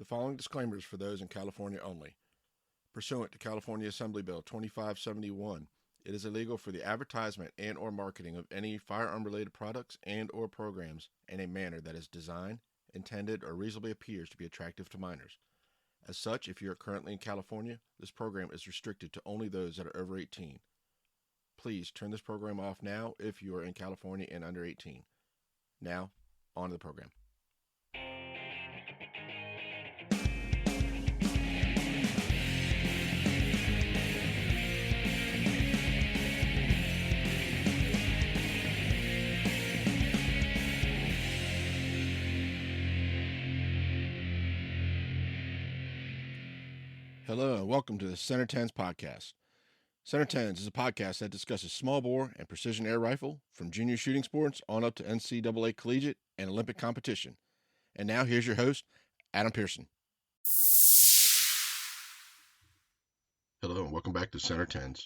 The following disclaimer is for those in California only. Pursuant to California Assembly Bill 2571, it is illegal for the advertisement and or marketing of any firearm-related products and or programs in a manner that is designed, intended, or reasonably appears to be attractive to minors. As such, if you are currently in California, this program is restricted to only those that are over 18. Please turn this program off now if you are in California and under 18. Now, on to the program. Hello and welcome to the centertenspodcast. Centertens is a podcast that discusses small bore and precision air rifle from junior shooting sports on up to NCAA collegiate and Olympic competition. And now here's your host, Adam Pearson. Hello and welcome back to Centertens.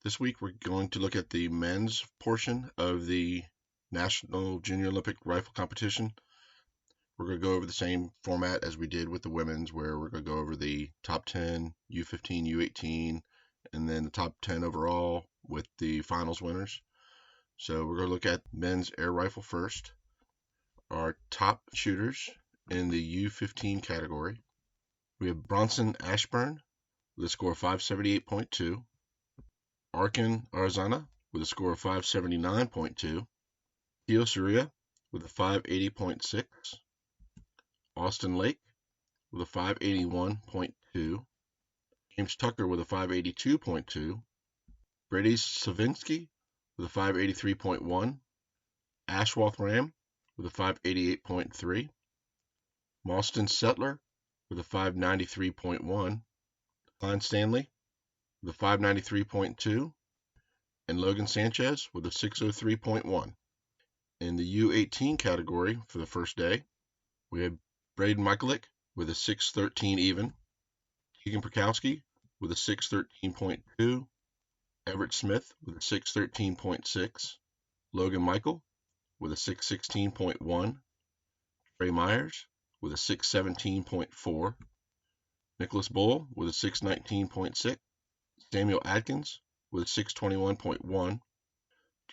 This week we're going to look at the men's portion of the National Junior Olympic Rifle Competition. We're going to go over the same format as we did with the women's, where we're going to go over the top 10, U15, U18, and then the top 10 overall with the finals winners. So we're going to look at men's air rifle first. Our top shooters in the U15 category. We have Bronson Ashburn with a score of 578.2. Arkin Arzana with a score of 579.2. Theo Surya with a 580.6. Austin Lake with a 581.2. James Tucker with a 582.2. Brady Savinsky with a 583.1. Ashwath Ram with a 588.3. Mauston Settler with a 593.1. Klein Stanley with a 593.2. And Logan Sanchez with a 603.1. In the U18 category for the first day, we had Braden Michalik with a 613 even. Keegan Perkowski with a 613.2. Everett Smith with a 613.6. Logan Michael with a 616.1. Trey Myers with a 617.4. Nicholas Bull with a 619.6. Samuel Adkins with a 621.1.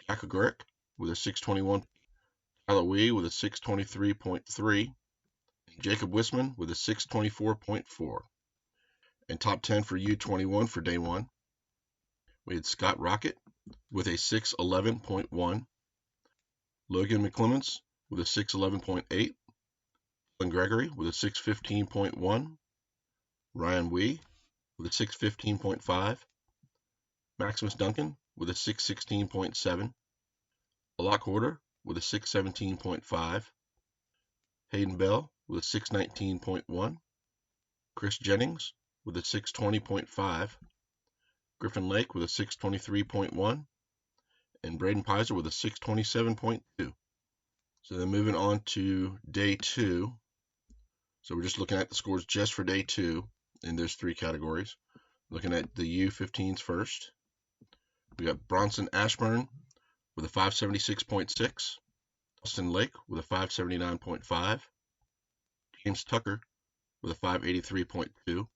Jack Agurick with a 621. Tyler Wee with a 623.3. Jacob Wisman with a 624.4. And top 10 for U21 for day one. We had Scott Rocket with a 611.1. Logan McClements with a 611.8. Dylan Gregory with a 615.1. Ryan Wee with a 615.5. Maximus Duncan with a 616.7. Alok Horder with a 617.5. Hayden Bell with a 619.1. Chris Jennings with a 620.5. Griffin Lake with a 623.1. And Braden Pizer with a 627.2. So then moving on to day two. So we're just looking at the scores just for day two in those three categories. Looking at the U15s first. We got Bronson Ashburn with a 576.6. Austin Lake with a 579.5. James Tucker with a 583.2.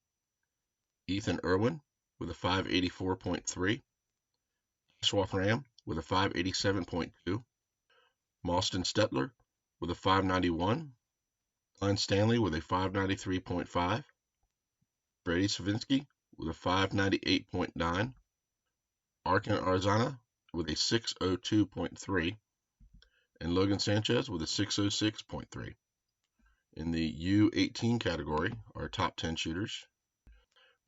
Ethan Irwin with a 584.3. Ashwath Ram with a 587.2. Mauston Stetler with a 591. Klein Stanley with a 593.5. Brady Savinsky with a 598.9. Arkin Arzana with a 602.3. And Logan Sanchez with a 606.3. In the U18 category, our top 10 shooters,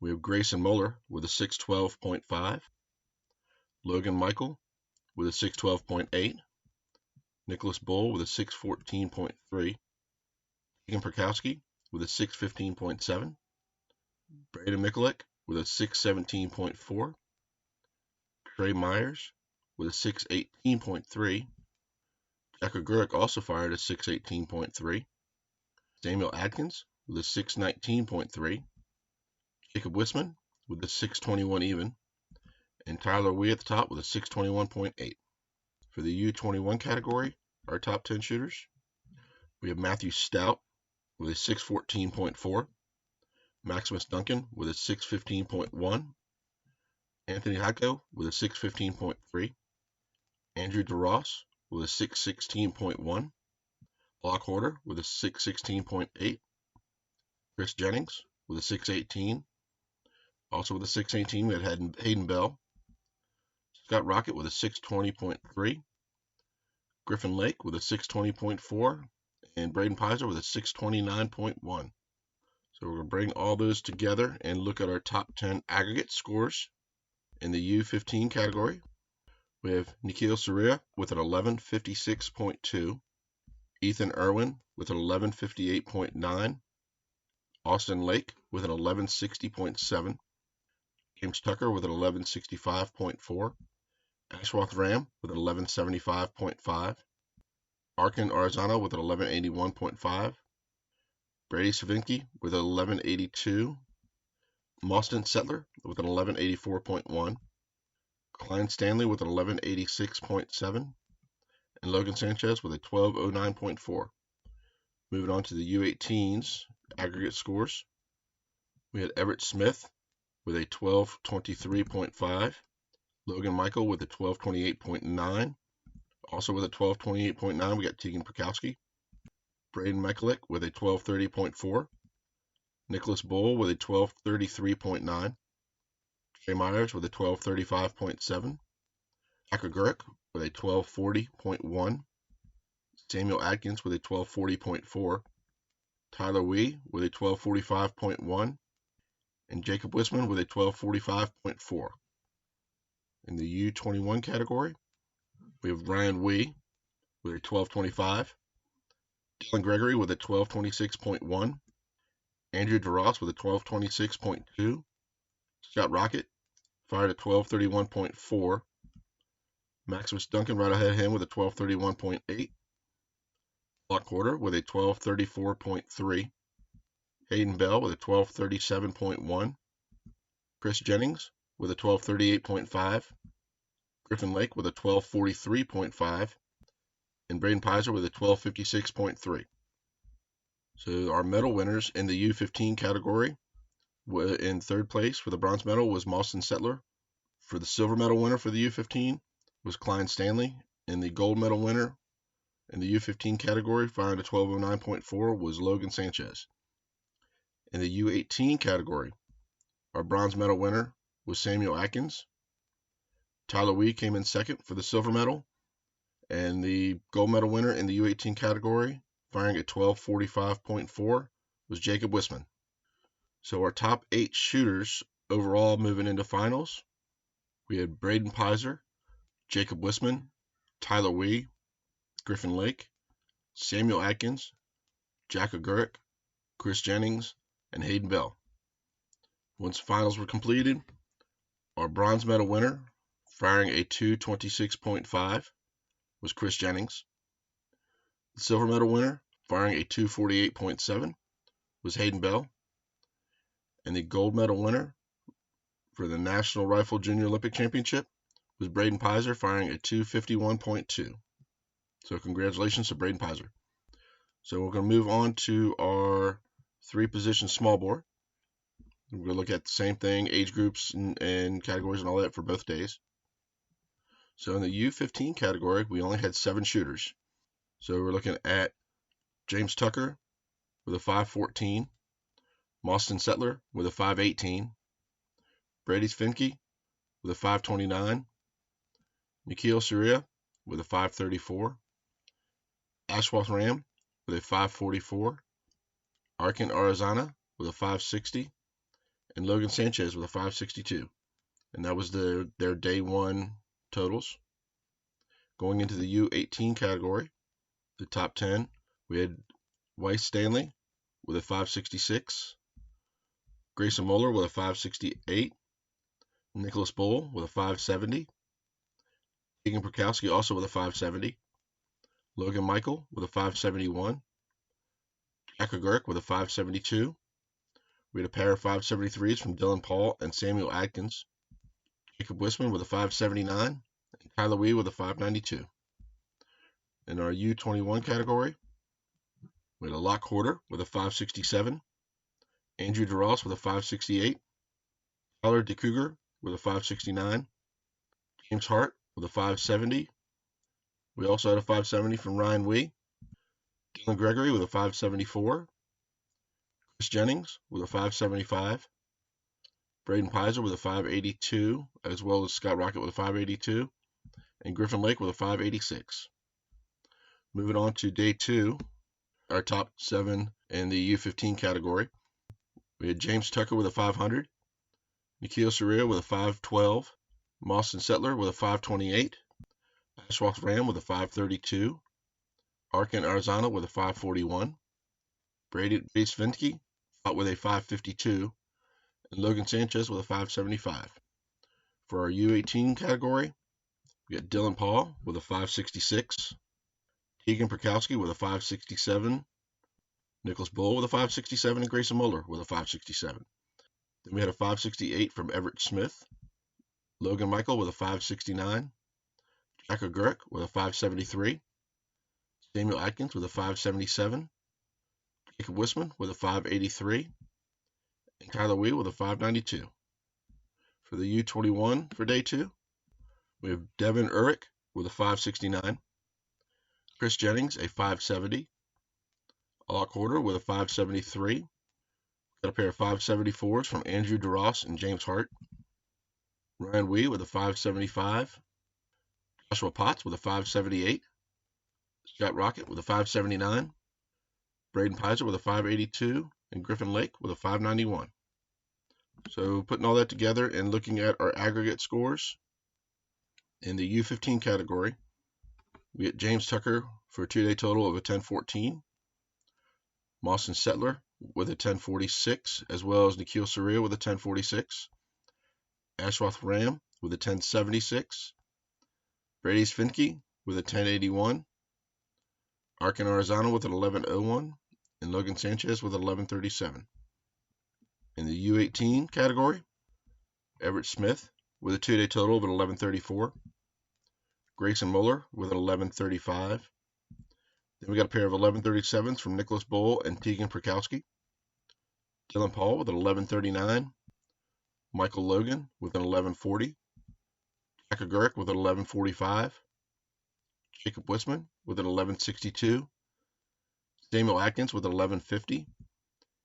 we have Grayson Muller with a 612.5. Logan Michael with a 612.8. Nicholas Bull with a 614.3. Keegan Perkowski with a 615.7. Braden Michalik with a 617.4. Trey Myers with a 618.3. Jack Agurick also fired a 618.3. Samuel Adkins with a 619.3. Jacob Wisman with a 621 even. And Tyler Wee at the top with a 621.8. For the U21 category, our top 10 shooters, we have Matthew Stout with a 614.4, Maximus Duncan with a 615.1, Anthony Hadko with a 615.3, Andrew DeRoss with a 616.1, Block Hoarder with a 616.8, Chris Jennings with a 618. Also with a 618, we had Hayden Bell, Scott Rocket with a 620.3, Griffin Lake with a 620.4, and Braden Pizer with a 629.1. So we're going to bring all those together and look at our top 10 aggregate scores. In the U15 category, we have Nikhil Surya with an 1156.2, Ethan Irwin with an 1158.9, Austin Lake with an 1160.7, James Tucker with an 1165.4, Ashwath Ram with an 1175.5, Arkin Arizona with an 1181.5, Brady Savinski with an 1182, Mostyn Settler with an 1184.1, Klein Stanley with an 1186.7, and Logan Sanchez with a 1209.4. Moving on to the U18s aggregate scores, we had Everett Smith with a 1223.5, Logan Michael with a 1228.9. Also with a 1228.9, we got Tegan Purkowski, Braden Mekulik with a 1230.4, Nicholas Bull with a 1233.9, Jay Myers with a 1235.7, Jacker Gurek with a 1240.1, Samuel Atkins with a 1240.4, Tyler Wee with a 1245.1, and Jacob Wisman with a 1245.4. In the U21 category, we have Ryan Wee with a 1225, Dylan Gregory with a 1226.1, Andrew DeRoss with a 1226.2, Scott Rocket fired at 1231.4, Maximus Duncan right ahead of him with a 1231.8, Block Hoarder with a 1234.3, Hayden Bell with a 1237.1, Chris Jennings with a 1238.5, Griffin Lake with a 1243.5, and Braden Pizer with a 1256.3. So our medal winners in the U15 category, in third place for the bronze medal was Mostyn Settler. For the silver medal winner for the U15 was Klein Stanley, and the gold medal winner in the U15 category, firing a 1209.4, was Logan Sanchez. In the U18 category, our bronze medal winner was Samuel Atkins. Tyler Wee came in second for the silver medal, and the gold medal winner in the U18 category, firing at 1245.4, was Jacob Wisman. So our top 8 shooters overall moving into finals, we had Braden Pizer, Jacob Wisman, Tyler Wee, Griffin Lake, Samuel Atkins, Jack Aguric, Chris Jennings, and Hayden Bell. Once finals were completed, our bronze medal winner, firing a 226.5, was Chris Jennings. The silver medal winner, firing a 248.7, was Hayden Bell. And the gold medal winner for the National Rifle Junior Olympic Championship was Braden Pizer, firing a 251.2. So congratulations to Braden Pizer. So we're going to move on to our 3-position small bore. We're going to look at the same thing, age groups and categories and all that for both days. So in the U15 category, we only had 7 shooters. So we're looking at James Tucker with a 514, Mostyn Settler with a 518, Brady Finke with a 529, Nikhil Surya with a 534, Ashwath Ram with a 544, Arkin Arizona with a 560, and Logan Sanchez with a 562. And that was their day 1 totals. Going into the U18 category, the top 10, we had Weiss Stanley with a 566, Grayson Moeller with a 568, Nicholas Bull with a 570, Tegan Purkowski also with a 570, Logan Michael with a 571, Jack Aguric with a 572. We had a pair of 573s from Dylan Paul and Samuel Atkins, Jacob Wisman with a 579, and Tyler Wee with a 592. In our U21 category, We had a Locke Horter with a 567, Andrew DeRoss with a 568, Tyler DeCougar with a 569, James Hart with a 570. We also had a 570 from Ryan Wee, Dylan Gregory with a 574, Chris Jennings with a 575, Braden Pizer with a 582, as well as Scott Rocket with a 582, and Griffin Lake with a 586. Moving on to day 2, our top 7 in the U15 category. We had James Tucker with a 500, Nikhil Surya with a 512, Mawson Settler with a 528, Ashwath Ram with a 532, Arkin Arzana with a 541, Brady Svinsky fought with a 552, and Logan Sanchez with a 575. For our U18 category, we got Dylan Paul with a 566, Tegan Perkowski with a 567, Nicholas Bull with a 567, and Grayson Muller with a 567. Then we had a 568 from Everett Smith, Logan Michael with a 569, Jack O'Gurk with a 573, Samuel Atkins with a 577, Jacob Wisman with a 583, and Tyler Wee with a 592. For the U21 for day 2, we have Devin Urich with a 569, Chris Jennings a 570, Locke Horter with a 573, got a pair of 574s from Andrew DeRoss and James Hart, Ryan Wee with a 575, Joshua Potts with a 578, Scott Rocket with a 579, Braden Pizer with a 582, and Griffin Lake with a 591. So putting all that together and looking at our aggregate scores, in the U15 category, we get James Tucker for a 2-day total of a 1014, Mawson Settler with a 1046, as well as Nikhil Surya with a 1046, Ashwath Ram with a 1076, Brady Svinsky with a 1081, Arkin Arzana with an 1101, and Logan Sanchez with an 1137. In the U18 category, Everett Smith with a 2-day total of an 1134, Grayson Muller with an 1135. Then we got a pair of 1137s from Nicholas Bull and Tegan Perkowski, Dylan Paul with an 1139, Michael Logan with an 1140, Jack O'Gurk with an 1145, Jacob Wisman with an 1162, Samuel Atkins with an 1150,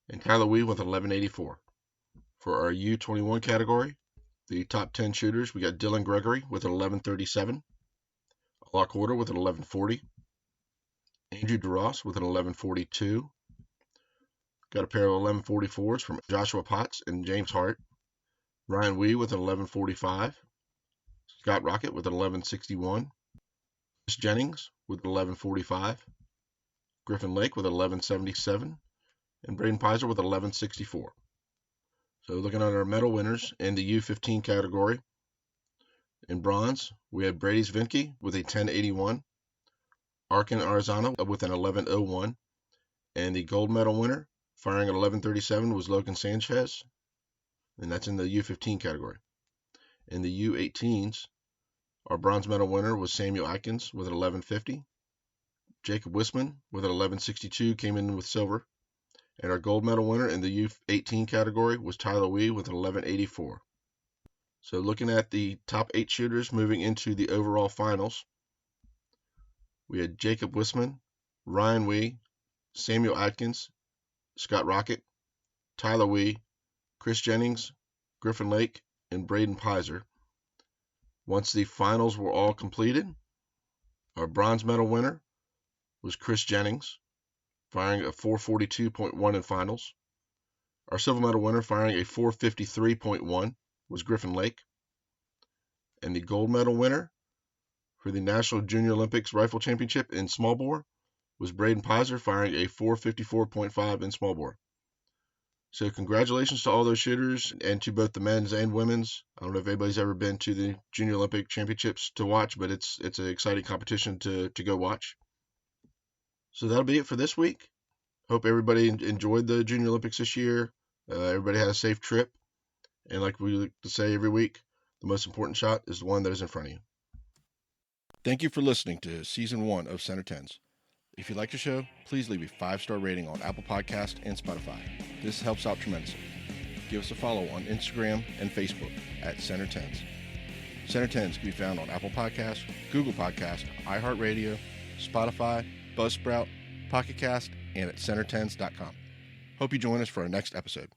and Tyler Wee with an 1184. For our U21 category, the top 10 shooters, we got Dylan Gregory with an 1137, Locke Horter with an 1140, Andrew DeRoss with an 1142, got a pair of 1144s from Joshua Potts and James Hart, Ryan Wee with an 1145, Scott Rocket with an 1161, Chris Jennings with an 1145, Griffin Lake with an 1177, and Braden Pizer with an 1164. So looking at our medal winners in the U15 category, in bronze, we had Brady Svinsky with a 1081, Arkin Arzana with an 1101, and the gold medal winner, firing at 1137, was Logan Sanchez, and that's in the U15 category. In the U18s, our bronze medal winner was Samuel Atkins with an 1150, Jacob Wisman with an 1162 came in with silver, and our gold medal winner in the U18 category was Tyler Wee with an 1184. So looking at the top 8 shooters moving into the overall finals, we had Jacob Wisman, Ryan Wee, Samuel Atkins, Scott Rocket, Tyler Wee, Chris Jennings, Griffin Lake, and Braden Pizer. Once the finals were all completed, our bronze medal winner was Chris Jennings, firing a 442.1 in finals. Our silver medal winner, firing a 453.1, was Griffin Lake. And the gold medal winner for the National Junior Olympics Rifle Championship in small bore was Braden Pizer, firing a 454.5 in small bore. So congratulations to all those shooters and to both the men's and women's. I don't know if anybody's ever been to the Junior Olympic Championships to watch, but it's an exciting competition to go watch. So that'll be it for this week. Hope everybody enjoyed the Junior Olympics this year. Everybody had a safe trip. And like we like to say every week, the most important shot is the one that is in front of you. Thank you for listening to Season 1 of Center Tens. If you like the show, please leave a 5-star rating on Apple Podcast and Spotify. This helps out tremendously. Give us a follow on Instagram and Facebook at CenterTens. CenterTens can be found on Apple Podcasts, Google Podcasts, iHeartRadio, Spotify, Buzzsprout, Pocket Cast, and at centertens.com. Hope you join us for our next episode.